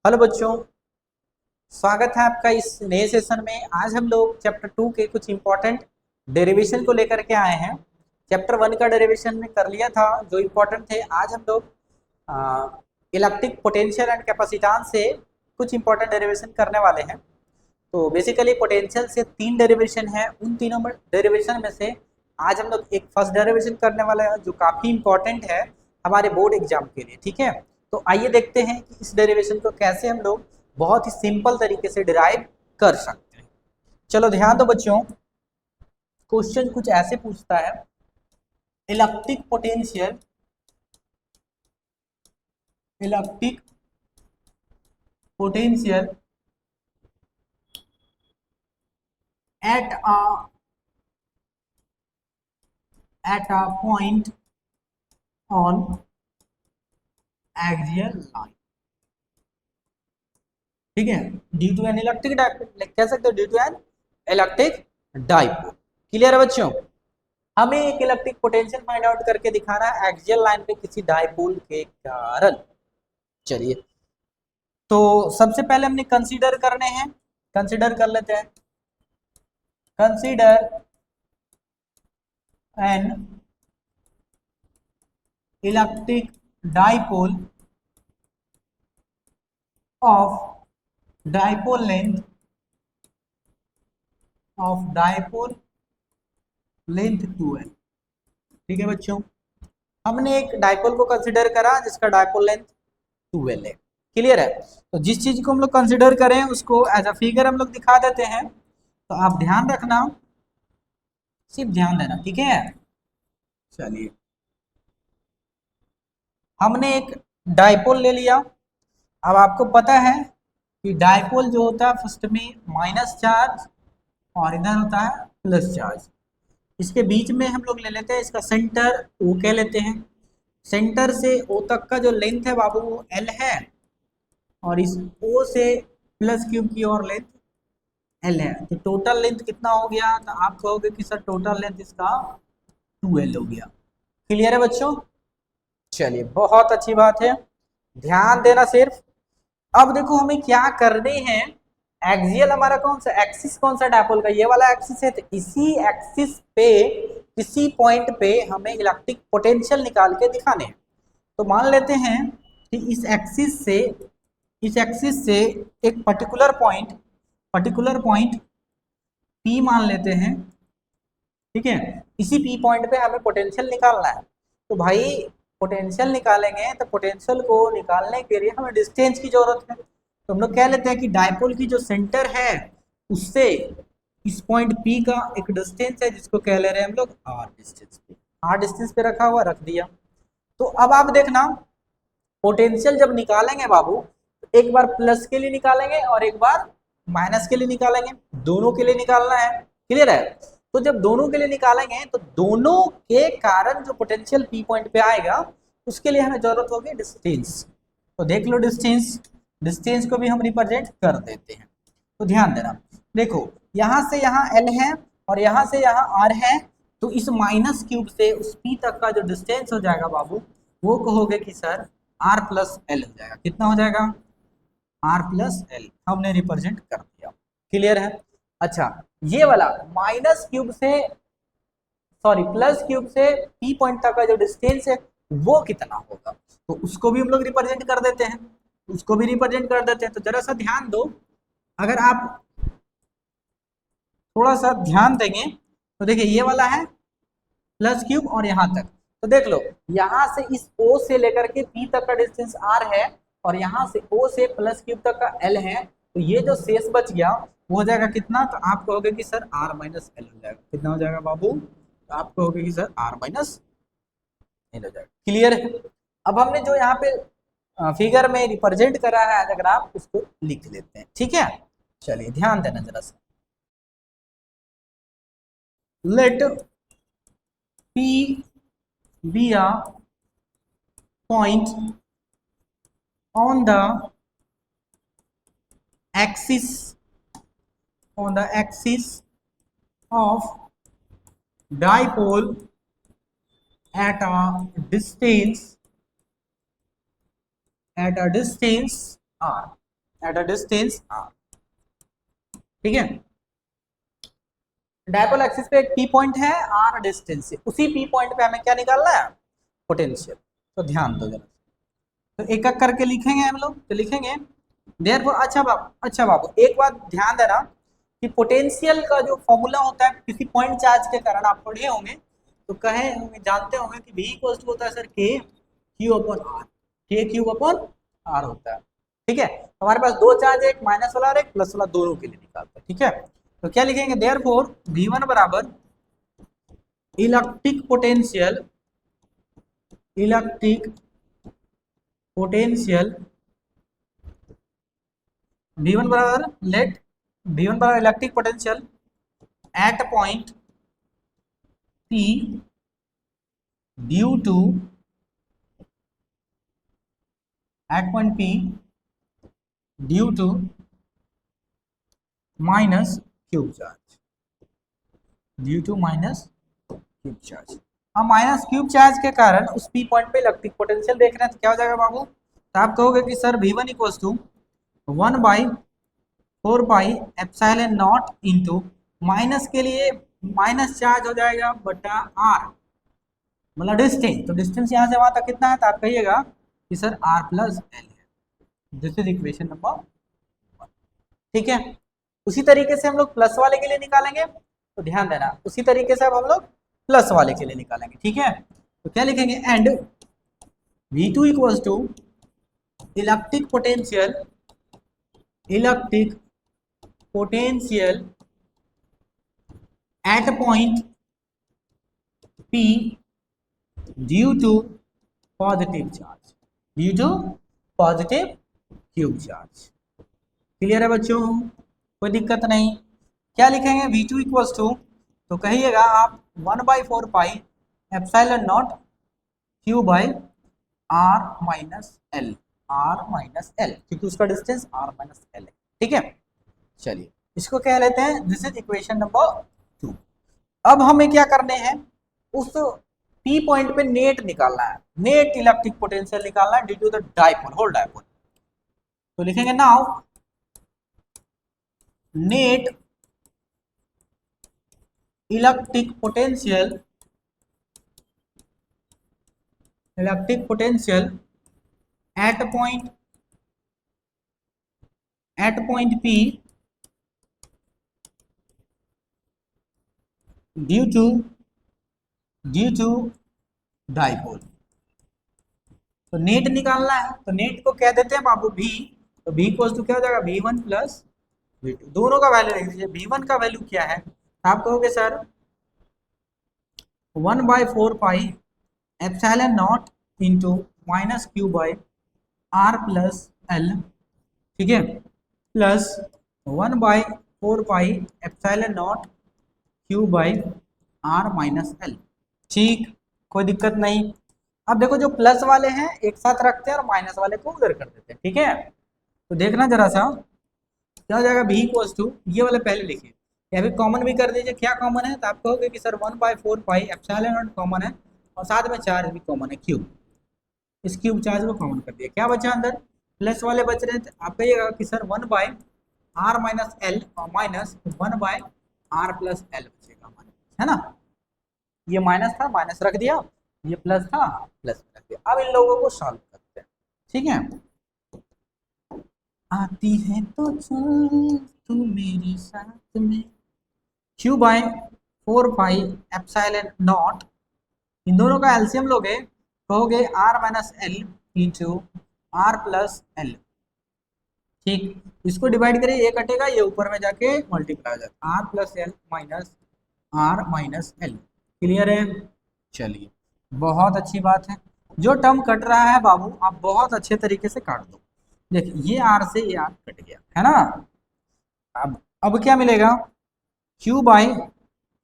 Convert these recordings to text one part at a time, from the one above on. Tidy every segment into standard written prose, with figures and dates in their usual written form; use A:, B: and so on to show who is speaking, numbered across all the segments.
A: Hello बच्चों, स्वागत है आपका इस नए सेशन में। आज हम लोग चैप्टर 2 के कुछ इंपॉर्टेंट डेरिवेशन को लेकर के आए हैं। चैप्टर 1 का डेरिवेशन में कर लिया था जो इंपॉर्टेंट थे। आज हम लोग इलेक्ट्रिक पोटेंशियल एंड कैपेसिटेंस से कुछ इंपॉर्टेंट डेरिवेशन करने वाले हैं। तो बेसिकली पोटेंशियल से 3 डेरिवेशन है। उन तीनों डेरिवेशन में से आज हम लोग एक फर्स्ट डेरिवेशन करने वाले हैं जो काफ़ी इंपॉर्टेंट है हमारे बोर्ड एग्जाम के लिए। ठीक है, तो आइए देखते हैं कि इस डेरिवेशन को कैसे हम लोग बहुत ही सिंपल तरीके से डिराइव कर सकते हैं। चलो ध्यान दो बच्चों, क्वेश्चन कुछ ऐसे पूछता है, electric potential at a point on axial line। ठीक है, due to an electric dipole, कह सकते हो due to an electric dipole. Clear है बच्चों? हमें एक इलेक्ट्रिक पोटेंशियल फाइंड आउट करके दिखाना है एक्सियल लाइन पे किसी डाइपोल के कारण। चलिए, तो सबसे पहले हमने कंसीडर करने हैं, कंसीडर कर लेते हैं। Consider N electric dipole of dipole length 2l। ठीक है बच्चों, हमने एक डाइपोल को कंसीडर करा जिसका डाइपोल लेंथ 2l है। क्लियर है? तो जिस चीज को हम लोग कंसीडर करें उसको एज अ फिगर हम लोग दिखा देते हैं। तो आप ध्यान रखना, सिर्फ ध्यान देना, ठीक है। चलिए, हमने एक डाइपोल ले लिया। अब आपको पता है कि डाइपोल जो होता है फर्स्ट में माइनस चार्ज और इधर होता है प्लस चार्ज। इसके बीच में हम लोग ले लेते हैं, इसका सेंटर ओ कह लेते हैं। सेंटर से ओ तक का जो लेंथ है बाबू वो एल है, और इस ओ से प्लस क्यूब की और लेंथ एल है। तो टोटल लेंथ कितना हो गया? तो आप कहोगे कि सर टोटल लेंथ इसका 2l हो गया। क्लियर है बच्चों? चलिए, बहुत अच्छी बात है, ध्यान देना सिर्फ। अब देखो हमें क्या करने हैं, एक्सियल हमारा कौन सा एक्सिस, कौन सा डाइपोल का? ये वाला एक्सिस है। तो इसी एक्सिस पे किसी पॉइंट पे हमें इलेक्ट्रिक पोटेंशियल निकाल के दिखाने हैं। तो मान लेते हैं कि इस एक्सिस से एक पर्टिकुलर पॉइंट P मान लेते हैं। ठीक है, इसी P पॉइंट पे हमें पोटेंशियल निकालना है। तो भाई पोटेंशियल निकालेंगे तो पोटेंशियल को निकालने के लिए हमें डिस्टेंस की जरूरत है। तो हम लोग कह लेते हैं कि डाइपोल की जो सेंटर है उससे इस पॉइंट P का एक डिस्टेंस है जिसको कह ले रहे हैं हम लोग R डिस्टेंस पे। R डिस्टेंस पे रखा हुआ, रख दिया। तो अब आप देखना, पोटेंशियल जब निकालेंगे बाबू, एक बार प्लस के लिए निकालेंगे और एक बार माइनस के लिए निकालेंगे, दोनों के लिए निकालना है। क्लियर है? तो जब दोनों के लिए निकालेंगे तो दोनों के कारण जो पोटेंशियल पी पॉइंट पे आएगा उसके लिए हमें जरूरत होगी डिस्टेंस। तो देख लो, डिस्टेंस को भी हम रिप्रेजेंट कर देते हैं। तो ध्यान देना, देखो यहां से यहाँ एल है और यहां से यहाँ आर है। तो इस माइनस क्यूब से उस पी तक का जो डिस्टेंस हो जाएगा बाबू, वो कहोगे कि सर आर प्लस एल हो जाएगा। कितना हो जाएगा? आर प्लस एल हमने रिप्रेजेंट कर दिया। क्लियर है? अच्छा, ये वाला माइनस क्यूब से सॉरी प्लस क्यूब से पी पॉइंट तक का जो डिस्टेंस है वो कितना होगा, तो उसको भी हम लोग रिप्रेजेंट कर देते हैं। तो जरा सा ध्यान दो, अगर आप थोड़ा सा ध्यान देंगे तो देखिए ये वाला है प्लस क्यूब और यहाँ तक। तो देख लो, यहाँ से इस O से लेकर के P तक का डिस्टेंस R है और यहाँ से O से प्लस क्यूब तक का L है। तो ये जो शेष बच गया वो हो जाएगा कितना? तो आप कहोगे कि सर R माइनस एल हो जाएगा। कितना हो जाएगा बाबू? तो आप कहोगे कि सर R माइनस एल हो जाएगा। क्लियर है? अब हमने जो यहाँ पे फिगर में रिप्रेजेंट करा है अगर आप उसको लिख लेते हैं। ठीक है, चलिए ध्यान देना जरा सा। Let P be a point on the axis of dipole at a distance R। At a distance r। ठीक है, डायपोल एक्सिस पे एक पी पॉइंट है r डिस्टेंस से, उसी पी पॉइंट पे हमें क्या निकालना है, पोटेंशियल। तो ध्यान दो जरा, तो एक एक करके लिखेंगे हम लोग, तो लिखेंगे देयरफॉर। अच्छा बाबू एक बात ध्यान देना कि पोटेंशियल का जो फॉर्मूला होता है किसी पॉइंट चार्ज के कारण आप पढ़े होंगे, तो कहे होंगे, जानते होंगे कि v इक्वल टू होता है सर के क्यू अपॉन आर, के क्यू अपॉन आर होता है। ठीक है, हमारे पास दो चार्ज है, एक माइनस वाला और एक प्लस वाला, दोनों के लिए निकालते हैं। ठीक है, तो क्या लिखेंगे, देयरफॉर v1 बराबर electric potential, electric potential v1 बराबर लेट v1 बराबर electric potential at point p due to, at point p due to minus cube charge, due to minus cube charge. अब माइनस क्यूब चार्ज के कारण उस p point पे electric potential देख रहे हैं, तो क्या हो जाएगा बाबू, तो आप कहोगे कि sir v1 equals to 1/4 pi epsilon naught into, minus के लिए माइनस चार्ज हो जाएगा बटा r, मतलब डिस्टेंस, तो डिस्टेंस यहाँ से वहां तक कितना है, तो आप कहिएगा कि सर r प्लस एल है। This is equation number 1। ठीक है, उसी तरीके से हम लोग प्लस वाले के लिए निकालेंगे, तो ध्यान देना उसी तरीके से अब हम लोग प्लस वाले के लिए निकालेंगे। ठीक है, तो क्या लिखेंगे, and v2 equals to electric potential, electric potential at point p due to positive charge, due to positive cube charge. Clear है बच्चों, कोई दिक्कत नहीं। क्या लिखेंगे, v2 इक्वल्स टू, तो कहिएगा आप 1/4 pi epsilon not Q by r minus L, r minus L, क्योंकि उसका डिस्टेंस r माइनस एल है। ठीक है, चलिए इसको कह लेते हैं, दिस इज इक्वेशन नंबर 2। अब हमें क्या करने हैं, उस P पॉइंट पे नेट निकालना है, नेट इलेक्ट्रिक पोटेंशियल निकालना है due to the dipole, whole dipole. तो लिखेंगे now net electric potential, electric potential at point P due to dipole. तो नेट निकालना है, तो नेट को कह देते हैं बाबू v, तो v इक्वल्स टू क्या हो जाएगा, v1 प्लस v2, दोनों का वैल्यू लिख दीजिए। v1 का वैल्यू क्या है, आप कहोगे sir 1/4 pi epsilon naught into minus Q by r plus L. ठीक है, plus 1/4 pi epsilon not Q by r minus L. ठीक, कोई दिक्कत नहीं। अब देखो जो प्लस वाले हैं एक साथ रखते हैं और माइनस वाले को उधर कर देते हैं। ठीक है, तो देखना जरा सा क्या हो जाएगा, v इक्वल्स टू, ये वाले पहले लिखिए या फिर कॉमन भी कर दीजिए। क्या कॉमन है, तो आप कहोगे कि sir 1/4 pi epsilon not common है और साथ में चार्ज भी कॉमन है, क्यूब, इस क्यूब चार्ज को कॉमन कर दिया। क्या बचा अंदर, प्लस वाले बच रहे हैं, तो आप कहिएगा कि सर 1/r माइनस एल और माइनस 1/r प्लस एल बचेगा हमारे, है ना। ये माइनस था, माइनस रख दिया, ये प्लस था, प्लस रख दिया। अब इन लोगों को सॉल्व करते हैं। ठीक है, आती है तो चल तू मेरे साथ में, Q by 4 pi epsilon naught, इन दोनों का एलसीएम लोगे, कहोगे r minus L into r plus L. ठीक, इसको डिवाइड करिए, ये कटेगा, ये ऊपर में जाके मल्टीप्लाई हो जाएगा, r plus L minus r minus L. Clear है, चलिए बहुत अच्छी बात है। जो टर्म कट रहा है बाबू आप बहुत अच्छे तरीके से काट दो। देखिए ये r से ये r कट गया है ना। अब क्या मिलेगा, q by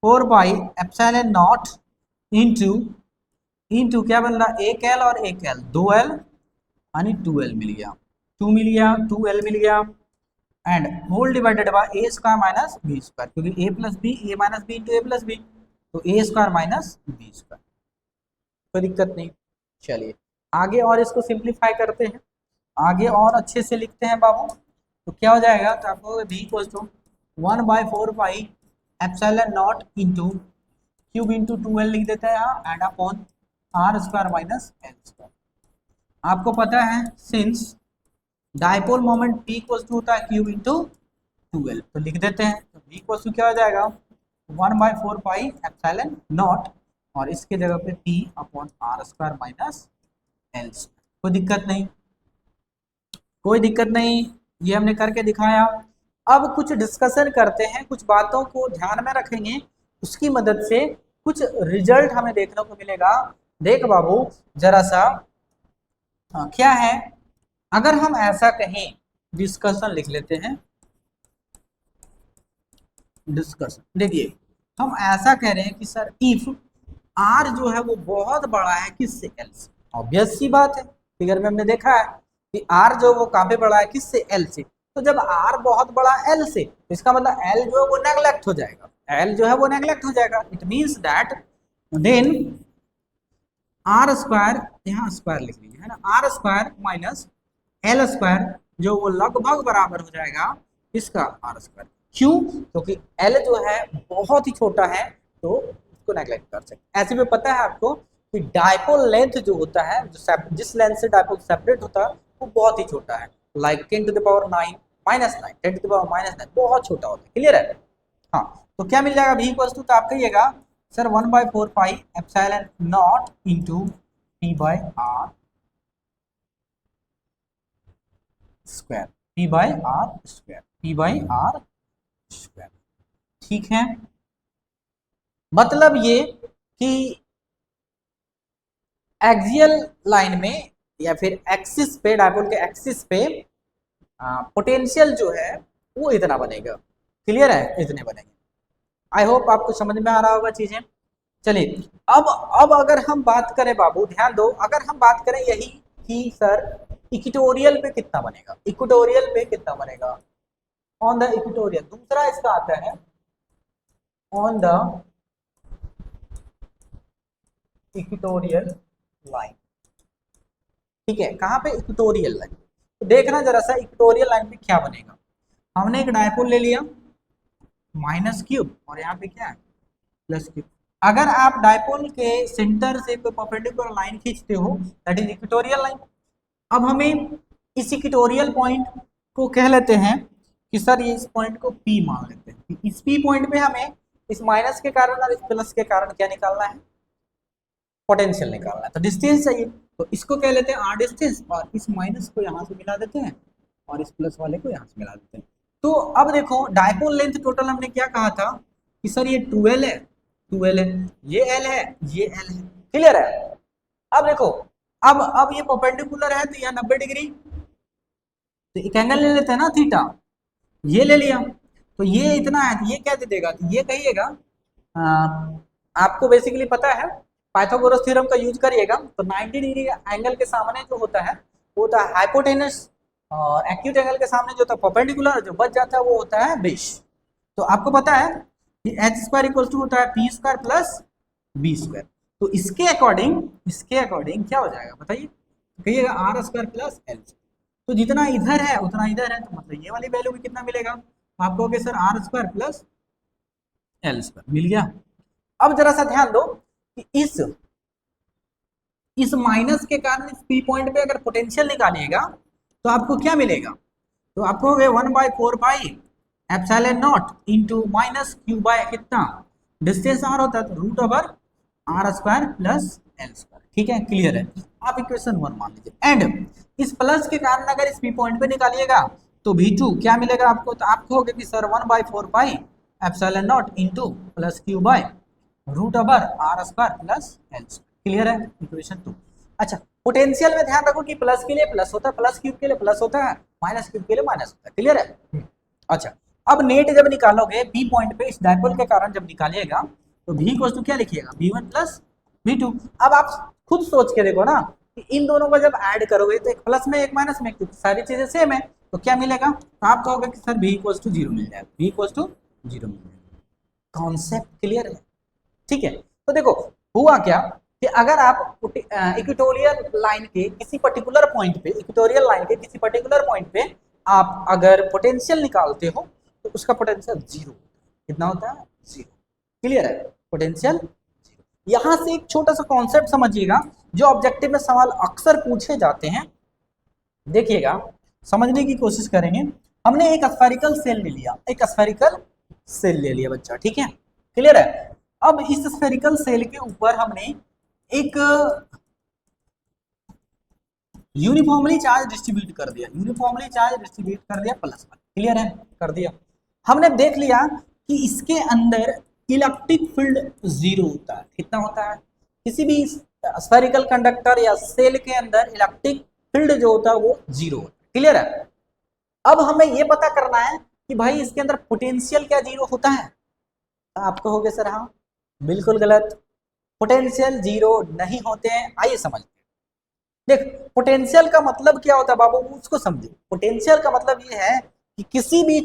A: 4 pi epsilon naught into क्या बन रहा, एक एल और एक एल, 2l यानी 2l मिल गया, 2 मिल गया, 2l मिल गया, and whole divided by a square minus b square, क्योंकि a plus b, a minus b into a plus b, तो a square minus b square. कोई दिक्कत नहीं। चलिए आगे और इसको सिंप्लीफाई करते हैं, आगे और अच्छे से लिखते हैं बाबू। तो क्या हो जाएगा, तो आपको v equal to 1/4 pi epsilon naught into cube into 2l लिख देते हैं यहाँ, and upon r square minus l square. आपको पता है since dipole moment p equal to होता है क्यूब इंटू 2l, तो लिख देते हैं। तो v इक्वल टू क्या हो जाएगा 1/4 पाई एप्सिलॉन नॉट, और इसके जगह पे p upon r square minus l square. कोई दिक्कत नहीं, कोई दिक्कत नहीं, ये हमने करके दिखाया। अब कुछ डिस्कशन करते हैं, कुछ बातों को ध्यान में रखेंगे, उसकी मदद से कुछ रिजल्ट हमें देखने को मिलेगा। देख बाबू जरा सा, क्या है, अगर हम ऐसा कहें, डिस्कशन लिख लेते हैं, डिस्कशन। देखिए हम ऐसा कह रहे हैं कि सर इफ आर जो है वो बहुत बड़ा है किससे, एल से। ऑब्वियस सी बात है, फिगर में हमने देखा है कि आर जो वो कहाँ पे बड़ा है, किससे, एल से। तो जब आर बहुत बड़ा एल से, तो इसका मतलब एल जो है वो नेग्लेक्ट हो जाएगा, एल जो है वो नेग्लेक्ट हो जाएगा। It means that then r square, यहाँ स्क्वायर लिख लीजिए है ना, r square minus l square जो वो लगभग बराबर हो जाएगा इसका, आर स्क्वायर। क्यों, क्योंकि एल जो है बहुत ही छोटा है, तो उसको नेग्लेक्ट कर सकते। ऐसे में पता है आपको कि डायपोल लेंथ जो होता है, जो जिस लेंथ से डायपोल सेपरेट होता है वो बहुत ही छोटा है, लाइक 10⁻⁹ -9, 10⁻⁹ बहुत छोटा होता है। क्लियर है? हाँ, तो क्या मिल जाएगा v इक्वल टू, तो आप कहिएगा sir 1/4 pi epsilon naught into p by r square, p by r square, p by r square. ठीक है, मतलब ये कि एक्सियल लाइन में या फिर एक्सिस पे, डायपोल के एक्सिस पे पोटेंशियल जो है वो इतना बनेगा। क्लियर है? इतने बनेंगे। आई होप आपको समझ में आ रहा होगा चीजें। चलिए अब अगर हम बात करें बाबू, ध्यान दो, अगर हम बात करें यही कि सर इक्वेटोरियल पे कितना बनेगा, इक्वेटोरियल पे कितना बनेगा, ऑन द इक्वेटोरियल। दूसरा इसका आता है ऑन द इक्वेटोरियल लाइन। ठीक है, कहाँ पे, इक्वेटोरियल लाइन। तो देखना जरा सा इक्वेटोरियल लाइन पे क्या बनेगा। हमने एक डायपोल ले लिया माइनस क्यूब, और यहाँ पे क्या है, प्लस क्यूब। अगर आप डायपोल के सेंटर से कोई परपेंडिकुलर लाइन खींचते हो, दैट इज इक्वेटोरियल लाइन। अब हमें इस इक्वेटोरियल पॉइंट को कह लेते हैं कि सर ये इस पॉइंट को P मान लेते हैं। इस P पॉइंट पे हमें इस माइनस के कारण और इस प्लस के कारण क्या निकालना है, पोटेंशियल निकालना है। तो डिस्टेंस चाहिए, तो इसको कह लेते हैं आर डिस्टेंस, और इस माइनस को यहाँ से मिला देते हैं और इस प्लस वाले को यहाँ से मिला देते हैं। तो अब देखो डायपोल लेंथ टोटल हमने क्या कहा था कि सर ये 2l है, 2l है, ये l है, ये l है। क्लियर है? अब देखो, अब ये परपेंडिकुलर है तो यहाँ 90 डिग्री, तो एक एंगल ले लेते हैं ना, थीटा, ये ले लिया, तो ये इतना है, तो ये क्या दे देगा, तो ये कहिएगा, आपको बेसिकली पता है पाइथागोरस थ्योरम का यूज करिएगा, तो 90 डिग्री एंगल के सामने जो होता है वो होता है हाइपोटेनस, और एक्यूट एंगल के सामने जो होता है परपेंडिकुलर, जो बच जाता है वो होता है बेस। तो आपको पता है कि एच स्क्वायर इक्वल टू होता है p square plus b square. तो इसके अकॉर्डिंग क्या हो जाएगा बताइए, कहिएगा आर स्क्वायर प्लस एल। तो जितना इधर है उतना इधर है, तो मतलब ये वाली वैल्यू भी कितना मिलेगा, आप कहोगे sir r square plus L square मिल गया। अब जरा सा ध्यान दो कि इस माइनस के कारण इस पी पॉइंट पे अगर पोटेंशियल निकालिएगा तो आपको क्या मिलेगा, तो आपको 1/4 pi epsilon naught into minus q by कितना, डिस्टेंस आर होता है तो root over r square plus L square. ठीक है, क्लियर है? आप इक्वेशन 1 मान लीजिए। एंड इस प्लस के कारण अगर इस पी पॉइंट पे निकालिएगा तो V2 क्या मिलेगा आपको, तो आप कहोगे कि sir 1/4 pi epsilon naught into plus q by root over r square plus L square. Clear है? इक्वेशन 2। अच्छा, पोटेंशियल में ध्यान रखो कि प्लस के लिए प्लस होता है, प्लस क्यूब के लिए प्लस होता है, माइनस क्यूब के लिए माइनस होता है। क्लियर है? अच्छा, अब नेट जब निकालोगे बी पॉइंट पे इस डायपोल के कारण जब निकालिएगा तो v इक्वल टू क्या लिखिएगा, v1 प्लस v2। अब आप खुद सोच के देखो ना कि इन दोनों को जब ऐड करोगे तो एक प्लस में एक माइनस में, क्योंकि सारी चीजें सेम है, तो क्या मिलेगा, तो आप कहोगे कि सर v इक्वल टू 0 मिल जाएगा, v इक्वल टू 0 मिल जाएगा। कॉन्सेप्ट क्लियर है? ठीक है, तो देखो हुआ क्या कि अगर आप इक्वेटोरियल लाइन के किसी पर्टिकुलर पॉइंट पे, इक्वेटोरियल लाइन के किसी पर्टिकुलर पॉइंट पे आप अगर पोटेंशियल निकालते हो तो उसका पोटेंशियल जीरो, कितना होता है, जीरो। क्लियर है, पोटेंशियल जीरो। यहां से एक छोटा सा कॉन्सेप्ट समझिएगा जो ऑब्जेक्टिव में सवाल अक्सर पूछे जाते हैं, देखिएगा, समझने की कोशिश करेंगे। हमने एक स्फेरिकल सेल ले लिया, एक स्फेरिकल सेल ले लिया बच्चा, ठीक है, क्लियर है। अब इस स्फेरिकल सेल के ऊपर हमने एक यूनिफॉर्मली चार्ज डिस्ट्रीब्यूट कर दिया, यूनिफॉर्मली चार्ज डिस्ट्रीब्यूट कर दिया प्लस वन, क्लियर है, कर दिया। हमने देख लिया कि इसके अंदर इलेक्ट्रिक फील्ड जीरो होता है, कितना होता है, किसी भी स्फेरिकल कंडक्टर या सेल के अंदर इलेक्ट्रिक फील्ड जो होता है वो जीरो होता है, क्लियर है। अब हमें ये पता करना है कि भाई इसके अंदर पोटेंशियल क्या जीरो होता है, आप कहोगे सर हाँ, बिल्कुल गलत, पोटेंशियल जीरो नहीं होते हैं। आइए समझते हैं। देख, पोटेंशियल का मतलब क्या होता है बाबू, उसको समझो। पोटेंशियल का मतलब ये है कि किसी भी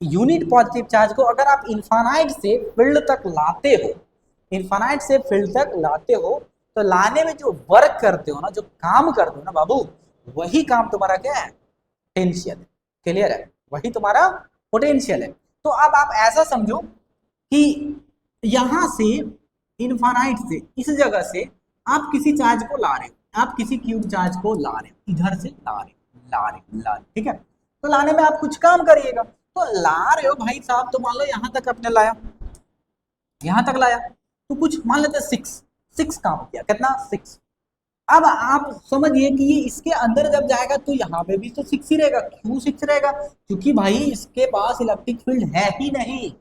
A: यूनिट पॉजिटिव चार्ज को अगर आप इन्फानाइट से फील्ड तक लाते हो, इन्फानाइट से फील्ड तक लाते हो, तो लाने में जो वर्क करते हो ना, जो काम करते हो ना बाबू, वही काम तुम्हारा क्या है, पोटेंशियल है, क्लियर है, वही तुम्हारा पोटेंशियल है। तो अब आप ऐसा समझो कि यहां से इन्फानाइट से, इस जगह से आप किसी चार्ज को ला रहे हो, आप किसी क्यूब चार्ज को ला रहे हो, इधर से ला रहे हो, ला रहे हो, ला रहे हो, ठीक है। तो लाने में आप कुछ काम करिएगा, तो ला रहे हो भाई साहब, तो मान लो यहां तक आपने लाया, यहां तक लाया, तो कुछ मान लेते सिक्स काम किया, कितना, सिक्स। अब आप समझिए कि ये इसके अंदर जब जाएगा तो यहाँ पे भी तो सिक्स ही रहेगा, क्यों सिक्स रहेगा, क्योंकि भाई इसके पास इलेक्ट्रिक फील्ड है ही नहीं,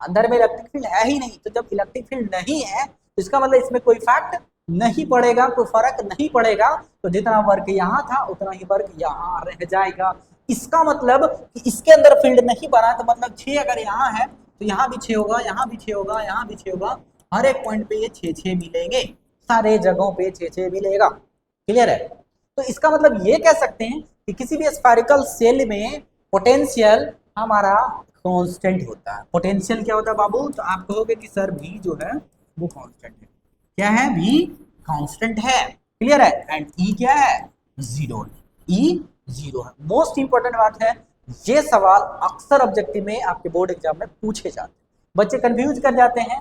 A: अंदर में इलेक्ट्रिक फील्ड है ही नहीं। तो जब इलेक्ट्रिक फील्ड नहीं है तो इसका मतलब इसमें कोई इफेक्ट नहीं पड़ेगा, कोई फर्क नहीं पड़ेगा, तो जितना वर्क यहाँ था उतना ही वर्क यहाँ रह जाएगा। इसका मतलब कि इसके अंदर फील्ड नहीं बना, तो मतलब 6 अगर यहाँ है तो यहाँ भी 6 होगा, यहाँ भी 6 होगा, यहाँ भी 6 होगा, हर एक पॉइंट पे ये 6 मिलेंगे, सारे जगहों पे 6 मिलेगा, क्लियर है। तो इसका मतलब ये कह सकते हैं कि किसी भी स्फेरिकल सेल में पोटेंशियल हमारा कांस्टेंट होता है। पोटेंशियल क्या होता है बाबू, तो आप कहोगे कि सर भी जो है वो कांस्टेंट है, क्या है, भी कांस्टेंट है, क्लियर है। एंड ई क्या है, जीरो, ई जीरो है। मोस्ट इंपॉर्टेंट बात है, ये सवाल अक्सर ऑब्जेक्टिव में आपके बोर्ड एग्जाम में पूछे जाते हैं, बच्चे कंफ्यूज कर जाते हैं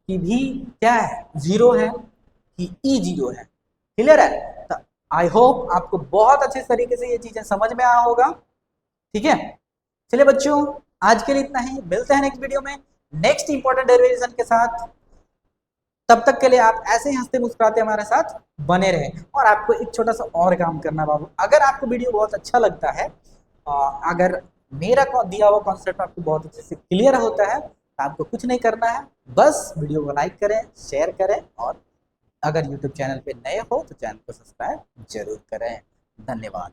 A: कि भी क्या है, जीरो है कि ई जीरो है, क्लियर है। तो आई होप आपको बहुत अच्छे तरीके से ये चीजें समझ में आया होगा, ठीक है। चलिए बच्चों, आज के लिए इतना ही, मिलते हैं नेक्स्ट वीडियो में नेक्स्ट इंपॉर्टेंट डेरिवेशन के साथ। तब तक के लिए आप ऐसे ही हंसते मुस्कुराते हमारे साथ बने रहे। और आपको एक छोटा सा और काम करना बाबू, अगर आपको वीडियो बहुत अच्छा लगता है, अगर मेरा दिया हुआ कॉन्सेप्ट आपको बहुत अच्छे से क्लियर होता है, तो आपको कुछ नहीं करना है, बस वीडियो को लाइक करें, शेयर करें, और अगर यूट्यूब चैनल पे नए हो तो चैनल को सब्सक्राइब जरूर करें। धन्यवाद।